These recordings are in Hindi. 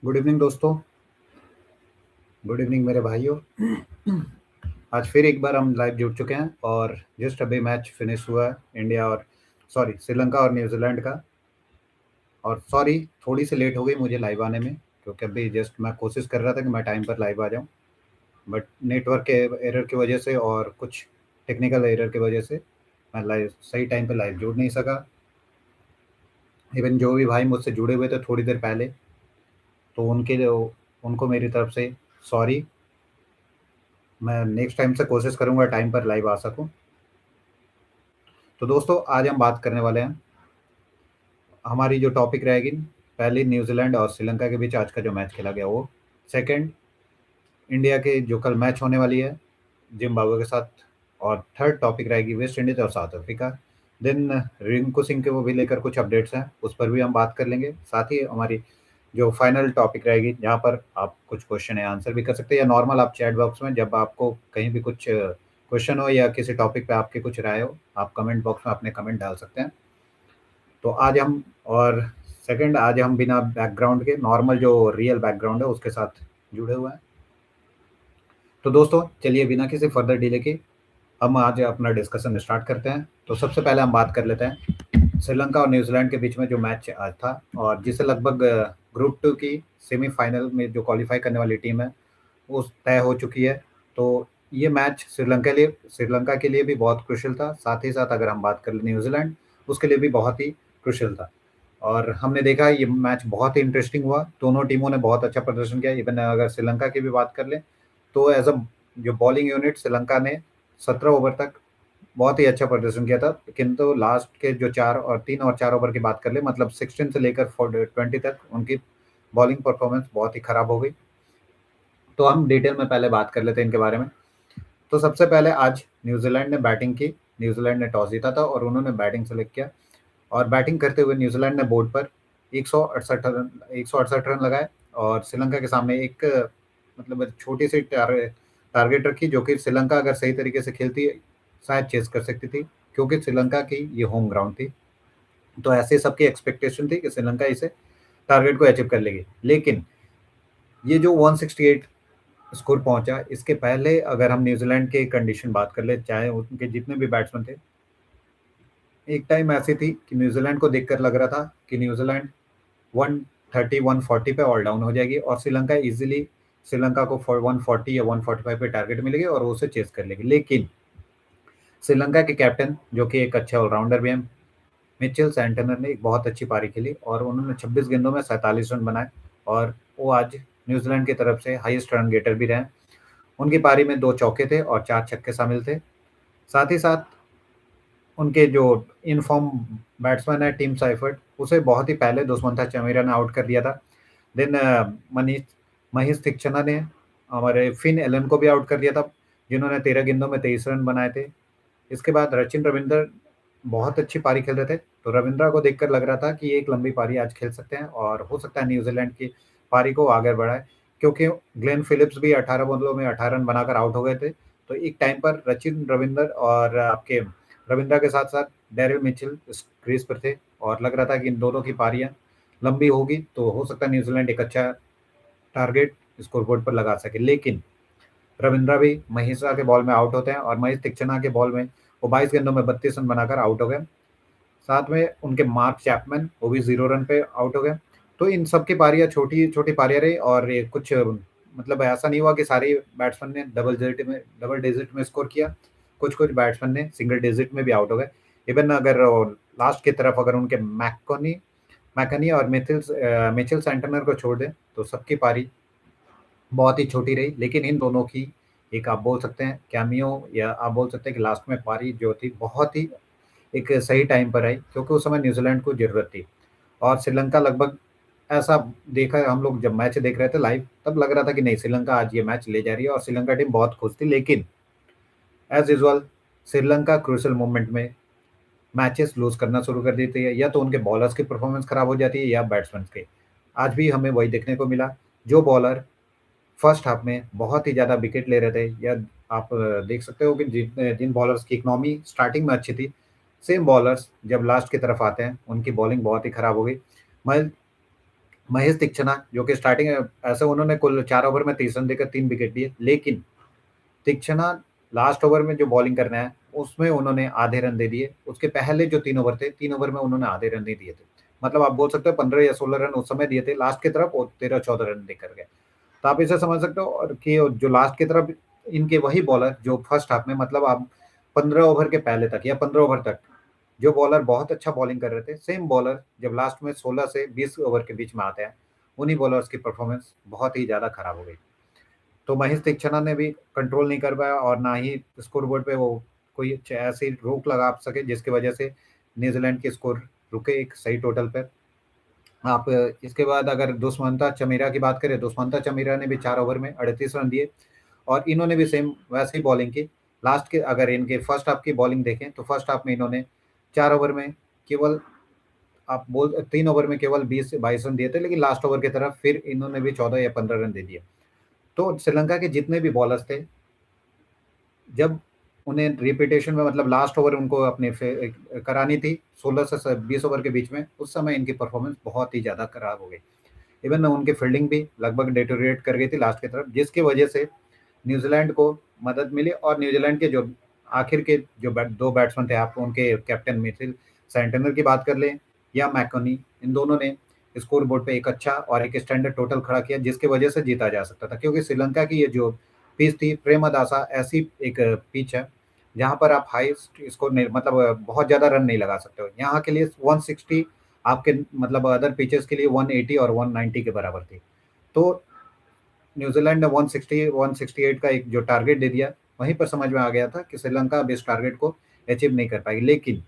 गुड इवनिंग दोस्तों। गुड इवनिंग मेरे भाइयों। आज फिर एक बार हम लाइव जुड़ चुके हैं और जस्ट अभी मैच फिनिश हुआ है इंडिया और श्रीलंका और न्यूजीलैंड का। और सॉरी, थोड़ी सी लेट हो गई मुझे लाइव आने में, क्योंकि अभी जस्ट मैं कोशिश कर रहा था कि मैं टाइम पर लाइव आ जाऊं, बट नेटवर्क के एरर की वजह से और कुछ टेक्निकल एरर की वजह से मैं लाइव सही टाइम पर लाइव जुड़ नहीं सका। इवन जो भी भाई मुझसे जुड़े हुए थे थोड़ी देर पहले, तो उनको मेरी तरफ से सॉरी। मैं नेक्स्ट टाइम से कोशिश करूंगा टाइम पर लाइव आ सकूं। तो दोस्तों, आज हम बात करने वाले हैं, हमारी जो टॉपिक रहेगी, पहले न्यूजीलैंड और श्रीलंका के बीच आज का जो मैच खेला गया वो। सेकंड, इंडिया के जो कल मैच होने वाली है जिम्बाब्वे के साथ। और थर्ड टॉपिक रहेगी वेस्ट इंडीज और South Africa. Then Rinku Singh के वो भी लेकर कुछ अपडेट्स हैं, उस पर भी हम बात कर लेंगे। साथ ही हमारी जो फाइनल टॉपिक रहेगी, जहाँ पर आप कुछ क्वेश्चन है आंसर भी कर सकते हैं, या नॉर्मल आप चैट बॉक्स में जब आपको कहीं भी कुछ क्वेश्चन हो या किसी टॉपिक पे आपकी कुछ राय हो, आप कमेंट बॉक्स में अपने कमेंट डाल सकते हैं। तो आज हम और सेकंड, आज हम बिना बैकग्राउंड के, नॉर्मल जो रियल बैकग्राउंड है उसके साथ जुड़े हुए हैं। तो दोस्तों चलिए, बिना किसी फर्दर डिले के हम आज अपना डिस्कशन स्टार्ट करते हैं। तो सबसे पहले हम बात कर लेते हैं श्रीलंका और न्यूजीलैंड के बीच में जो मैच आज था, और जिसे लगभग ग्रुप 2 की सेमीफाइनल में जो क्वालिफाई करने वाली टीम है वो तय हो चुकी है। तो ये मैच श्रीलंका के लिए भी बहुत क्रुशियल था। साथ ही साथ अगर हम बात कर लें न्यूजीलैंड, उसके लिए भी बहुत ही क्रुशियल था। और हमने देखा ये मैच बहुत ही इंटरेस्टिंग हुआ, दोनों टीमों ने बहुत अच्छा प्रदर्शन किया। इवन अगर श्रीलंका की भी बात कर लें, तो एज अ जो बॉलिंग यूनिट श्रीलंका ने 17 ओवर तक बहुत ही अच्छा प्रदर्शन किया था, किंतु लास्ट के जो 3 और 4 ओवर की बात कर ले, मतलब 16 से लेकर 20 तक उनकी बॉलिंग परफॉर्मेंस बहुत ही खराब हो गई। तो हम डिटेल में पहले बात कर लेते हैं इनके बारे में। तो सबसे पहले आज न्यूजीलैंड ने बैटिंग की। न्यूजीलैंड ने टॉस जीता था और उन्होंने बैटिंग सेलेक्ट किया। और बैटिंग करते हुए न्यूजीलैंड ने बोर्ड पर 168 रन लगाए, और श्रीलंका के सामने एक मतलब छोटी सी टारगेट रखी, जो कि श्रीलंका अगर सही तरीके से खेलती शायद चेस कर सकती थी, क्योंकि श्रीलंका की ये होम ग्राउंड थी। तो ऐसे सबकी एक्सपेक्टेशन थी कि श्रीलंका इसे टारगेट को अचीव कर लेगी। लेकिन ये जो 168 स्कोर पहुंचा, इसके पहले अगर हम न्यूजीलैंड के कंडीशन बात कर ले, चाहे उनके जितने भी बैट्समैन थे, एक टाइम ऐसी थी कि न्यूजीलैंड को देखकर लग रहा था कि न्यूजीलैंड 130 140 पे ऑल डाउन हो जाएगी, और श्रीलंका को 140 या 145 पे टारगेट मिलेगी और वो उसे चेस कर लेगी। लेकिन श्रीलंका के कैप्टन, जो कि एक अच्छे ऑलराउंडर भी हैं, मिचेल सैंटनर ने एक बहुत अच्छी पारी खेली और उन्होंने 26 गेंदों में 47 रन बनाए, और वो आज न्यूजीलैंड की तरफ से हाईएस्ट रन गेटर भी रहे। उनकी पारी में 2 चौके थे और 4 छक्के शामिल थे। साथ ही साथ उनके जो इन फॉर्म बैट्समैन है टिम साइफर्ट, उसे बहुत ही पहले दुष्मंथा चमीरा ने आउट कर दिया था। देन मनीष तीक्षणा ने हमारे फिन एलन को भी आउट कर दिया था, जिन्होंने 13 गेंदों में 23 रन बनाए थे। इसके बाद सचिन रविंद्र बहुत अच्छी पारी खेल रहे थे, तो रविंद्रा को देखकर लग रहा था कि एक लंबी पारी आज खेल सकते हैं और हो सकता है न्यूजीलैंड की पारी को आगे बढ़ाए, क्योंकि ग्लेन फिलिप्स भी 18 बॉलों में 18 रन बनाकर आउट हो गए थे। तो एक टाइम पर सचिन रविंद्र और आपके रविंद्रा के साथ साथ डेरिल मिचेल इस क्रीज पर थे, और लग रहा था कि इन दोनों की पारियां लंबी होगी, तो हो सकता है न्यूजीलैंड एक अच्छा टारगेट स्कोरबोर्ड पर लगा सके। लेकिन रविंद्रा भी महेश्वरा के बॉल में आउट होते हैं, और महेश तीक्षणा के बॉल में वो 22 गेंदों में 32 रन बनाकर आउट हो गए। साथ में उनके मार्क चैपमैन, वो भी 0 रन पे आउट हो गए। तो इन सबकी पारियां छोटी छोटी पारियां रही, और ये कुछ मतलब ऐसा नहीं हुआ कि सारे बैट्समैन ने डबल डिजिट में स्कोर किया। कुछ कुछ बैट्समैन ने सिंगल डिजिट में भी आउट हो गए। इवन अगर लास्ट की तरफ अगर उनके मैकनी और मिचेल सेंटनर को छोड़ दें, तो सबकी पारी बहुत ही छोटी रही। लेकिन इन दोनों की एक आप बोल सकते हैं कैमियो, या आप बोल सकते हैं कि लास्ट में पारी जो थी बहुत ही एक सही टाइम पर आई, क्योंकि उस समय न्यूजीलैंड को जरूरत थी। और श्रीलंका लगभग ऐसा देखा, हम लोग जब मैच देख रहे थे लाइव, तब लग रहा था कि नहीं, श्रीलंका आज ये मैच ले जा रही है, और श्रीलंका टीम बहुत खुश थी। लेकिन as usual Sri Lanka crucial moment में मैचेस लूज करना शुरू कर देती है, या तो उनके बॉलर्स की परफॉर्मेंस खराब हो जाती है या बैट्समैन के। आज भी हमें वही देखने को मिला। जो बॉलर फर्स्ट हाफ में बहुत ही ज़्यादा विकेट ले रहे थे, या आप देख सकते हो कि जिन जिन बॉलर्स की इकोनॉमी स्टार्टिंग में अच्छी थी, सेम बॉलर्स जब लास्ट की तरफ आते हैं उनकी बॉलिंग बहुत ही खराब हो गई। मयल महेश दीक्षित जो कि स्टार्टिंग ऐसे उन्होंने कुल 4 ओवर में 30 रन देकर 3 विकेट लिए, लेकिन दीक्षित लास्ट ओवर में जो बॉलिंग करना है, उसमें उन्होंने आधे रन दे दिए। उसके पहले जो 3 ओवर थे, 3 ओवर में उन्होंने आधे रन नहीं दिए थे। मतलब आप बोल सकते हो 15 या 16 रन उस समय दिए थे, लास्ट की तरफ और 13-14 रन देकर गए। तो आप इसे समझ सकते हो और कि जो लास्ट की तरफ इनके वही बॉलर जो फर्स्ट हाफ में मतलब आप 15 ओवर के पहले तक या 15 ओवर तक जो बॉलर बहुत अच्छा बॉलिंग कर रहे थे, सेम बॉलर जब लास्ट में 16 से 20 ओवर के बीच में आते हैं, उन्हीं बॉलर्स की परफॉर्मेंस बहुत ही ज़्यादा खराब हो गई। तो महेश दीक्षित ने भी कंट्रोल नहीं कर पाया और ना ही स्कोर बोर्ड पे वो कोई ऐसी रोक लगा सके जिसकी वजह से न्यूजीलैंड के स्कोर रुके एक सही टोटल पर। आप इसके बाद अगर दुष्मंता चमीरा की बात करें, दुष्मंता चमीरा ने भी 4 ओवर में 38 रन दिए और इन्होंने भी सेम वैसे ही बॉलिंग की। लास्ट के अगर इनके फर्स्ट हाफ की बॉलिंग देखें तो फर्स्ट हाफ में इन्होंने 4 ओवर में केवल आप बोल 3 ओवर में केवल 20 से 22 रन दिए थे, लेकिन लास्ट ओवर की तरफ फिर इन्होंने भी 14 या 15 रन दे दिए। तो श्रीलंका के जितने भी बॉलर्स थे, जब उन्हें रिपीटेशन में मतलब लास्ट ओवर उनको अपने करानी थी 16 से 20 ओवर के बीच में, उस समय इनकी परफॉर्मेंस बहुत ही ज़्यादा खराब हो गई। इवन उनकी फील्डिंग भी लगभग डिटोरिएट कर गई थी लास्ट की तरफ, जिसकी वजह से न्यूजीलैंड को मदद मिली और न्यूजीलैंड के जो आखिर के जो दो बैट्समैन थे, आप उनके कैप्टन मिचेल सेंटनर की बात कर लें या मैकोनी, इन दोनों ने स्कोर बोर्ड पे एक अच्छा और एक स्टैंडर्ड टोटल खड़ा किया, जिसकी वजह से जीता जा सकता था। क्योंकि श्रीलंका की ये जो पिच थी प्रेमदासा ऐसी एक पिच है जहाँ पर आप हाई स्कोर नहीं मतलब बहुत ज़्यादा रन नहीं लगा सकते हो। यहाँ के लिए 160 आपके मतलब अदर पिचेस के लिए 180 और 190 के बराबर थी। तो न्यूजीलैंड ने 160 168 का एक जो टारगेट दे दिया, वहीं पर समझ में आ गया था कि श्रीलंका अब इस टारगेट को अचीव नहीं कर पाएगी। लेकिन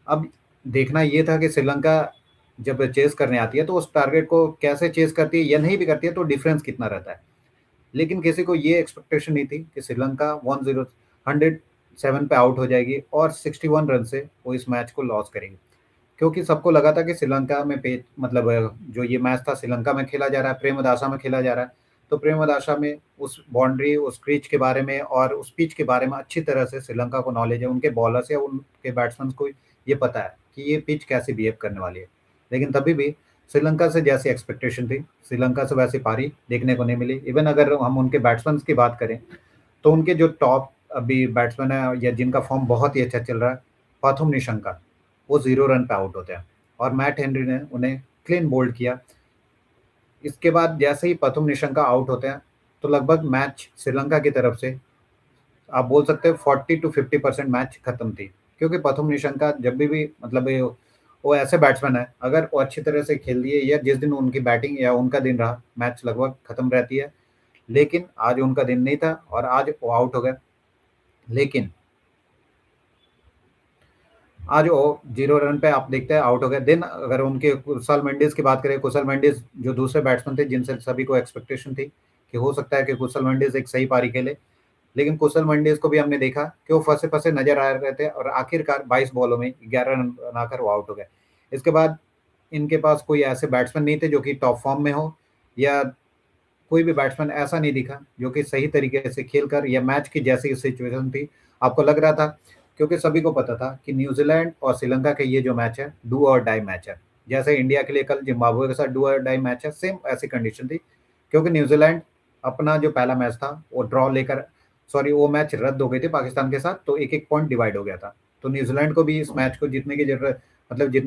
अब देखना ये था कि श्रीलंका जब चेस करने आती है तो उस टारगेट को कैसे चेस करती है या नहीं भी करती है तो डिफरेंस कितना रहता है। लेकिन किसी को ये एक्सपेक्टेशन नहीं थी कि श्रीलंका 107 पे आउट हो जाएगी और 61 रन से वो इस मैच को लॉस करेगी। क्योंकि सबको लगा था कि श्रीलंका में पे मतलब जो ये मैच था श्रीलंका में खेला जा रहा है, प्रेमदासा में खेला जा रहा है। तो प्रेमदासा में उस बाउंड्री, उस क्रीज के बारे में और उस पिच के बारे में अच्छी तरह से श्रीलंका को नॉलेज है, उनके बॉलर्स या उनके बैट्समैन को ये पता है कि ये पिच कैसे बिहेव करने वाली है। लेकिन तभी भी श्रीलंका से जैसी एक्सपेक्टेशन थी, श्रीलंका से वैसी पारी देखने को नहीं मिली। इवन अगर हम उनके बैट्समैन की बात करें, तो उनके जो टॉप अभी बैट्समैन है या जिनका फॉर्म बहुत ही अच्छा चल रहा है, पाथुम निशंका, वो 0 रन पे आउट होते हैं और मैट हेनरी ने उन्हें क्लीन बोल्ड किया। इसके बाद जैसे ही पाथुम निशंका आउट होते हैं, तो लगभग मैच श्रीलंका की तरफ से आप बोल सकते हो 40 to 50% मैच खत्म थी। क्योंकि पाथुम निशंका जब भी मतलब वो ऐसे बैट्समैन है, अगर वो अच्छी तरह से खेल दिए या जिस दिन उनकी बैटिंग या उनका दिन रहा, मैच लगभग खत्म रहती है। लेकिन आज उनका दिन नहीं था और आज वो आउट हो गए। लेकिन आज वो 0 रन पे आप देखते हैं आउट हो गए। देन अगर उनके कुशल मेंडिस की बात करें, कुशल मेंडिस जो दूसरे बैट्समैन थे जिनसे सभी को एक्सपेक्टेशन थी कि हो सकता है कि कुशल मेंडिस एक सही पारी खेले, लेकिन कुशल मेंडिस को भी हमने देखा कि वो फंसे-फंसे नजर आ रहे थे और आखिरकार 22 बॉलों में 11 रन बनाकर वो आउट हो गए। इसके बाद इनके पास कोई ऐसे बैट्समैन नहीं थे जो कि टॉप फॉर्म में हो या कोई भी बैट्समैन ऐसा नहीं दिखा जो कि सही तरीके से खेलकर या मैच की जैसी सिचुएशन थी, आपको लग रहा था। क्योंकि सभी को पता था कि न्यूजीलैंड और श्रीलंका का ये जो मैच है, डू और डाई मैच है। जैसे इंडिया के लिए कल जिम्बाब्वे के साथ डू और डाई मैच है, सेम ऐसी कंडीशन थी। क्योंकि न्यूजीलैंड अपना जो पहला मैच था वो ड्रॉ लेकर सॉरी वो मैच रद्द हो गई थी पाकिस्तान के साथ, तो एक-एक पॉइंट डिवाइड हो गया था। तो न्यूजीलैंड को भी इस मैच को जीतने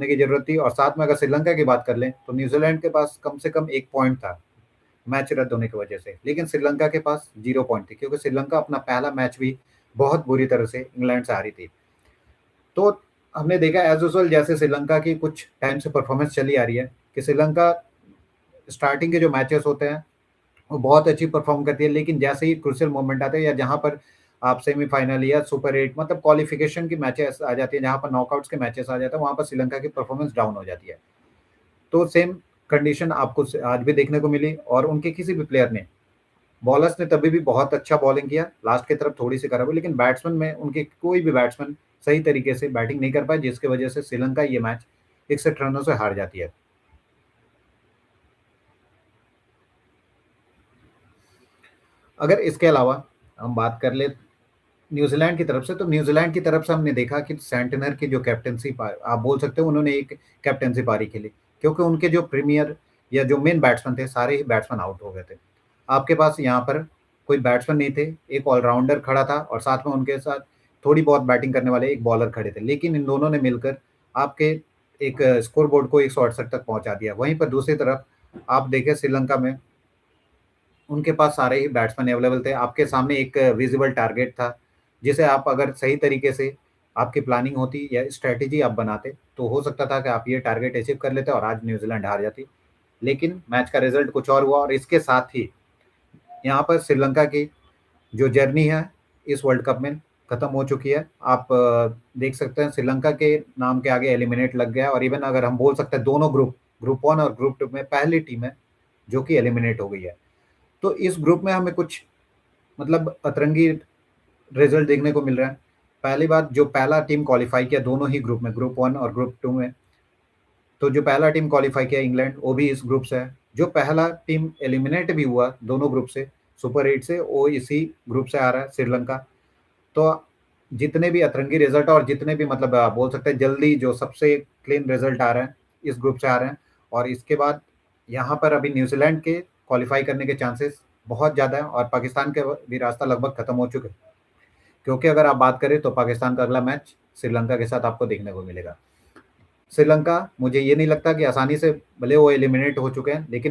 की ज़रूरत थी और साथ में अगर श्रीलंका की बात कर लें, तो न्यूजीलैंड के पास कम से कम 1 पॉइंट था। मैच रद्द होने की वजह से, लेकिन श्रीलंका के पास 0 पॉइंट थी क्योंकि श्रीलंका अपना पहला मैच भी बहुत बुरी तरह से इंग्लैंड से हारी थी। तो हमने देखा एज़ यूजुअल जैसे श्रीलंका की कुछ टाइम से परफॉर्मेंस चली आ रही है कि श्रीलंका स्टार्टिंग के जो मैचेस होते हैं, वो बहुत अच्छी परफॉर्म करती है, लेकिन जैसे ही क्रूशियल मोमेंट आते हैं या जहाँ पर आप सेमीफाइनल या सुपर 8 मतलब क्वालिफिकेशन की मैचेस आ जाती है, जहाँ पर नॉकआउट्स के मैचेस आ जाते हैं, वहाँ पर श्रीलंका की परफॉर्मेंस डाउन हो जाती है। तो सेम कंडीशन आपको आज भी देखने को मिली और उनके किसी भी प्लेयर ने बॉलर्स ने तभी भी बहुत अच्छा बॉलिंग किया, लास्ट की तरफ थोड़ी-सी खराब हुई, लेकिन बैट्समैन में उनके कोई भी बैट्समैन सही तरीके से बैटिंग नहीं कर पाए, जिसकी वजह से श्रीलंका ये मैच 61 रनों से हार जाती है। अगर इसके अलावा हम बात कर लें न्यूजीलैंड की तरफ से, तो न्यूजीलैंड की तरफ से हमने देखा कि सेंटनर की जो कैप्टेंसी पा आप बोल सकते हो उन्होंने एक कैप्टेंसी पारी खेली। क्योंकि उनके जो प्रीमियर या जो मेन बैट्समैन थे, सारे ही बैट्समैन आउट हो गए थे। आपके पास यहाँ पर कोई बैट्समैन नहीं थे, एक ऑलराउंडर खड़ा था और साथ में उनके साथ थोड़ी बहुत बैटिंग करने वाले एक बॉलर खड़े थे। लेकिन इन दोनों ने मिलकर आपके एक स्कोर बोर्ड को 168 तक पहुँचा दिया। वहीं पर दूसरी तरफ आप देखें श्रीलंका में उनके पास सारे ही बैट्समैन अवेलेबल थे। आपके सामने एक विजिबल टारगेट था, जिसे आप अगर सही तरीके से आपकी प्लानिंग होती या स्ट्रैटेजी आप बनाते, तो हो सकता था कि आप ये टारगेट अचीव कर लेते और आज न्यूज़ीलैंड हार जाती। लेकिन मैच का रिज़ल्ट कुछ और हुआ और इसके साथ ही यहाँ पर श्रीलंका की जो जर्नी है इस वर्ल्ड कप में खत्म हो चुकी है। आप देख सकते हैं श्रीलंका के नाम के आगे एलिमिनेट लग गया और इवन अगर हम बोल सकते हैं दोनों ग्रुप 1 और ग्रुप 2 में पहली टीम है जो कि एलिमिनेट हो गई है। तो इस ग्रुप में हमें कुछ मतलब अतरंगी रिजल्ट देखने को मिल रहा है। पहली बात, जो पहला टीम क्वालिफाई किया दोनों ही ग्रुप में, ग्रुप 1 और ग्रुप 2 में, तो जो पहला टीम क्वालिफाई किया इंग्लैंड, वो भी इस ग्रुप से है। जो पहला टीम एलिमिनेट भी हुआ दोनों ग्रुप से, सुपर 8 से, वो इसी ग्रुप से आ रहा है, श्रीलंका। तो जितने भी अतरंगी रिजल्ट और जितने भी मतलब बोल सकते हैं जल्दी जो सबसे क्लीन रिजल्ट आ रहे हैं, इस ग्रुप से आ रहे हैं। और इसके बाद यहाँ पर अभी न्यूजीलैंड के क्वालिफाई करने के चांसेस बहुत ज़्यादा है और पाकिस्तान के भी रास्ता लगभग खत्म हो चुके हैं। क्योंकि अगर आप बात करें तो पाकिस्तान का अगला मैच श्रीलंका के साथ आपको देखने को मिलेगा। श्रीलंका, मुझे ये नहीं लगता कि आसानी से, भले वो एलिमिनेट हो चुके हैं, लेकिन